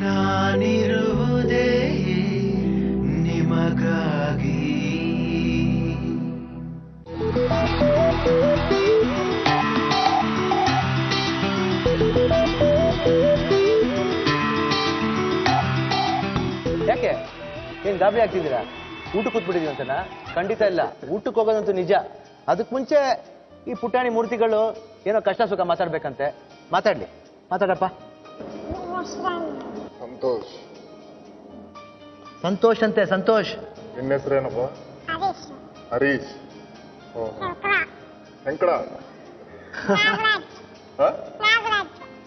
ನಾನಿರುವುದೇ ನಿಮಗಾಗಿ. ಯಾಕೆ ಏನ್ ಗಾಬರಿ ಆಗ್ತಿದ್ದೀರಾ? ಊಟಕ್ಕೆ ಕೂತ್ಬಿಟ್ಟಿದೀವಿ ಅಂತನಾ? ಖಂಡಿತ ಇಲ್ಲ. ಊಟಕ್ಕೆ ಹೋಗೋದಂತೂ ನಿಜ. ಅದಕ್ಕೆ ಮುಂಚೆ ಈ ಪುಟಾಣಿ ಮೂರ್ತಿಗಳು ಏನೋ ಕಷ್ಟ ಸುಖ ಮಾತಾಡ್ಬೇಕಂತೆ. ಮಾತಾಡಪ್ಪ. ಸಂತೋಷ್. ಸಂತೋಷ್ ಅಂತೆ. ಸಂತೋಷ್. ನಿನ್ನ ಹೆಸರೇನಪ್ಪ? ಹರೀಶ್. ಶಂಕರ.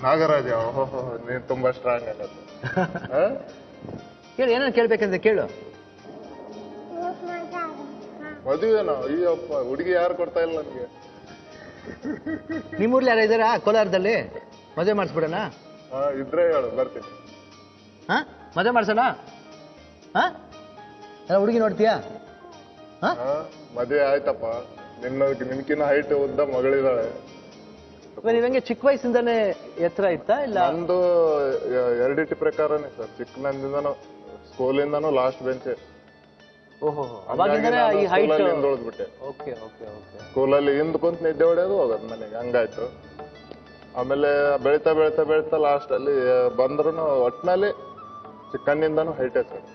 ನಾಗರಾಜ. ನೀನ್ ತುಂಬಾ ಸ್ಟ್ರಾಂಗ್ ಆಗತ್ತೆ. ಕೇಳು, ಏನೇನು ಕೇಳ್ಬೇಕಂತ ಕೇಳು. ಮದುವೆನೋ? ಅಯ್ಯಪ್ಪ, ಹುಡುಗಿ ಯಾರು ಕೊಡ್ತಾ ಇಲ್ಲ ನನ್ಗೆ. ನಿಮ್ಮೂರ್ಲಿ ಯಾರು ಇದ್ದಾರಾ ಕೋಲಾರದಲ್ಲಿ? ಮದುವೆ ಮಾಡಿಸ್ಬಿಡೋಣ? ಇದ್ರೆ ಹೇಳು, ಬರ್ತೀನಿ. ಮದುವೆ ಮಾಡ್ಸೋಣ? ಹುಡುಗಿ ನೋಡ್ತೀಯಾ? ಮದುವೆ ಆಯ್ತಪ್ಪ. ನಿನ್ಕಿನ್ನ ಹೈಟ್ ಉದ್ದ ಮಗಳಿದ್ದಾಳೆ. ನೀವಂಗೆ ಚಿಕ್ಕ ವಯಸ್ಸಿಂದಾನೇ ಎತ್ತರ ಇತ್ತಾ ಇಲ್ಲ? ನಂದು ಎರಡಿಟಿ ಪ್ರಕಾರನೇ ಸರ್. ಚಿಕ್ಕನಂದಿಂದನೂ ಸ್ಕೂಲಿಂದನೂ ಲಾಸ್ಟ್ ಬೆಂಚೆ. ಓಹೋ, ಅವಾಗಿಂದನೇ ಈ ಹೈಟ್ ಹಿಂದುಳಿದ್ಬಿಟ್ಟೆ. ಸ್ಕೂಲಲ್ಲಿ ಹಿಂದ್ ಕುಂತ ನಿದ್ದೆ ಹೊಡೆಯೋದು ಹೋಗೋದು ಮನೆಗೆ, ಹಂಗಾಯ್ತು. ಆಮೇಲೆ ಬೆಳಿತಾ ಬೆಳಿತಾ ಬೆಳಿತಾ ಲಾಸ್ಟ್ ಅಲ್ಲಿ ಬಂದ್ರು ಒಟ್ನಲ್ಲಿ ಚಿಕ್ಕಂದಿಂದನೂ ಹೈಟೇ ಸರ್.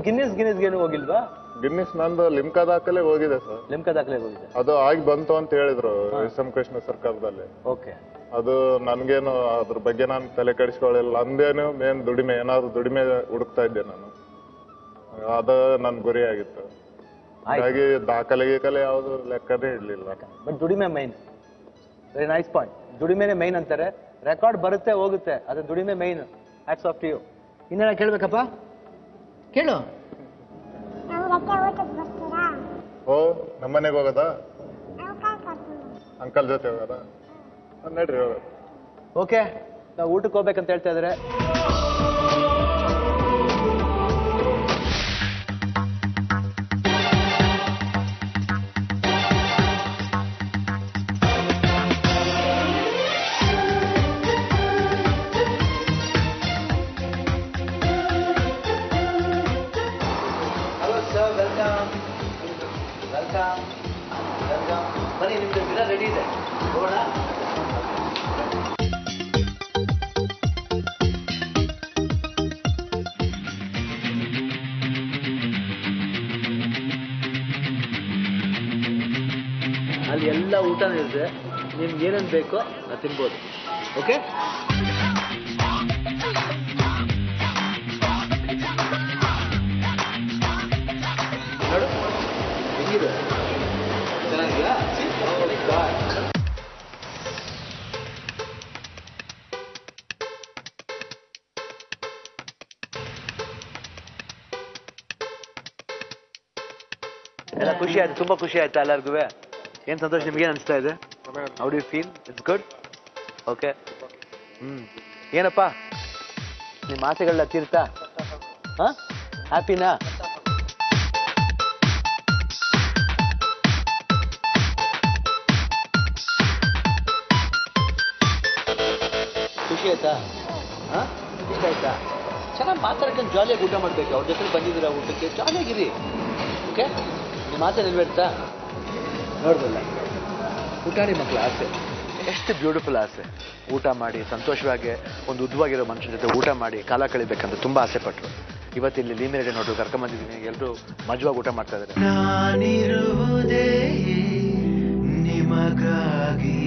ಗಿನ್ನಿಸ್ಗೇನು ಹೋಗಿಲ್ವಾ? ಗಿನ್ನಿಸ್ ನಂದು ಲಿಮ್ಕಾ ದಾಖಲೆ ಹೋಗಿದೆ ಸರ್. ಲಿಮ್ಕಾ ದಾಖಲೆ ಹೋಗಿದೆ? ಅದು ಆಗಿ ಬಂತು ಅಂತ ಹೇಳಿದ್ರು ಎಸ್ ಎಂ ಕೃಷ್ಣ ಸರ್ಕಾರದಲ್ಲಿ. ಓಕೆ. ಅದು ನನ್ಗೇನು ಅದ್ರ ಬಗ್ಗೆ ನಾನು ತಲೆ ಕೆಡಿಸ್ಕೊಳ್ಳಿಲ್ಲ. ಅಂದೇನು ಮೇನ್ ದುಡಿಮೆ, ಏನಾದ್ರು ದುಡಿಮೆ ಹುಡುಕ್ತಾ ಇದ್ದೆ ನಾನು. ಅದ ನನ್ ಗುರಿ ಆಗಿತ್ತು. ಹಾಗಾಗಿ ದಾಖಲೆ ಯಾವ್ದು ಲೆಕ್ಕನೇ ಇಡ್ಲಿಲ್ಲ. ಬಟ್ ದುಡಿಮೆ ಮೈನ್. Very nice point. ದುಡಿಮೆನೆ ಮೈನ್ ಅಂತಾರೆ. ರೆಕಾರ್ಡ್ ಬರುತ್ತೆ ಹೋಗುತ್ತೆ, ಅದು ದುಡಿಮೆ main. Hats off to you. ಇನ್ನೇನ ಕೇಳ್ಬೇಕಪ್ಪ? ಕೇಳು. ಓ, ನಮ್ಮನೆಗೆ ಹೋಗೋದಾ? ಅಂಕಲ್ ಜೊತೆ ಹೋಗೋದಾ? ನಡ್ರಿ ಹೋಗೋದು. ಓಕೆ, ನಾವು ಊಟಕ್ಕೆ ಹೋಗ್ಬೇಕಂತ ಹೇಳ್ತಾ ಇದಾರೆ. ಬನ್ನಿ, ನಿಮ್ದು ಡಿನ್ನರ್ ರೆಡಿ ಇದೆ, ಹೋಗೋಣ. ಅಲ್ಲಿ ಎಲ್ಲ ಊಟನೂ ಇರುತ್ತೆ. ನಿಮ್ಗೆ ಏನೇನು ಬೇಕೋ ಅದು ತಿನ್ಬೋದು. ಓಕೆ? ನೋಡು ಹೆಂಗಿದೆ, ಚೆನ್ನಾಗಿದೆಯಾ? ಎಲ್ಲ ಖುಷಿ ಆಯ್ತು, ತುಂಬಾ ಖುಷಿ ಆಯ್ತಾ ಎಲ್ಲರಿಗೂ? ಏನ್ ಸಂತೋಷ್, ನಿಮ್ಗೆ ಏನ್ ಅನಿಸ್ತಾ ಇದೆ? How do you feel? It's good. Okay. ಏನಪ್ಪ ನಿಮ್ಮ ಆಸೆಗಳನ್ನ ತೀರ್ತಾ? ಹ್ಯಾಪಿನಾ? ಖುಷಿ ಆಯ್ತಾ? ಇಷ್ಟ ಆಯ್ತಾ? ಚೆನ್ನಾಗಿ ಮಾತಾಡ್ಕೊಂಡು ಜಾಲಿಯಾಗಿ ಊಟ ಮಾಡ್ಬೇಕು. ಅವ್ರ ಜೊತೆ ಬಂದಿದ್ದೀರಾ ಊಟಕ್ಕೆ, ಜಾಲಿಯಾಗಿರಿ. ಓಕೆ? ನಿಮ್ಮ ಆಸೆ ನೆರವೇರ್ತಾ? ನೋಡ್ದಲ್ಲ, ಪುಟಾಣಿ ಮಕ್ಕಳ ಆಸೆ ಎಷ್ಟು ಬ್ಯೂಟಿಫುಲ್ ಆಸೆ. ಊಟ ಮಾಡಿ ಸಂತೋಷವಾಗಿ ಒಂದು ಉದ್ದವಾಗಿರೋ ಮನುಷ್ಯನ ಜೊತೆ ಊಟ ಮಾಡಿ ಕಾಲ ಕಳಿಬೇಕಂತ ತುಂಬ ಆಸೆ ಪಟ್ಟರು. ಇವತ್ತಿಲ್ಲಿ ಲೀಮಿನೆಡೆ ನೋಡ್ರು ಕರ್ಕೊಂಬಂದಿದ್ದೀನಿ. ಎಲ್ಲರೂ ಮಜವಾಗಿ ಊಟ ಮಾಡ್ತಾ ಇದ್ದಾರೆ. ನಾನಿರುವುದೇ ನಿಮಗಾಗಿ.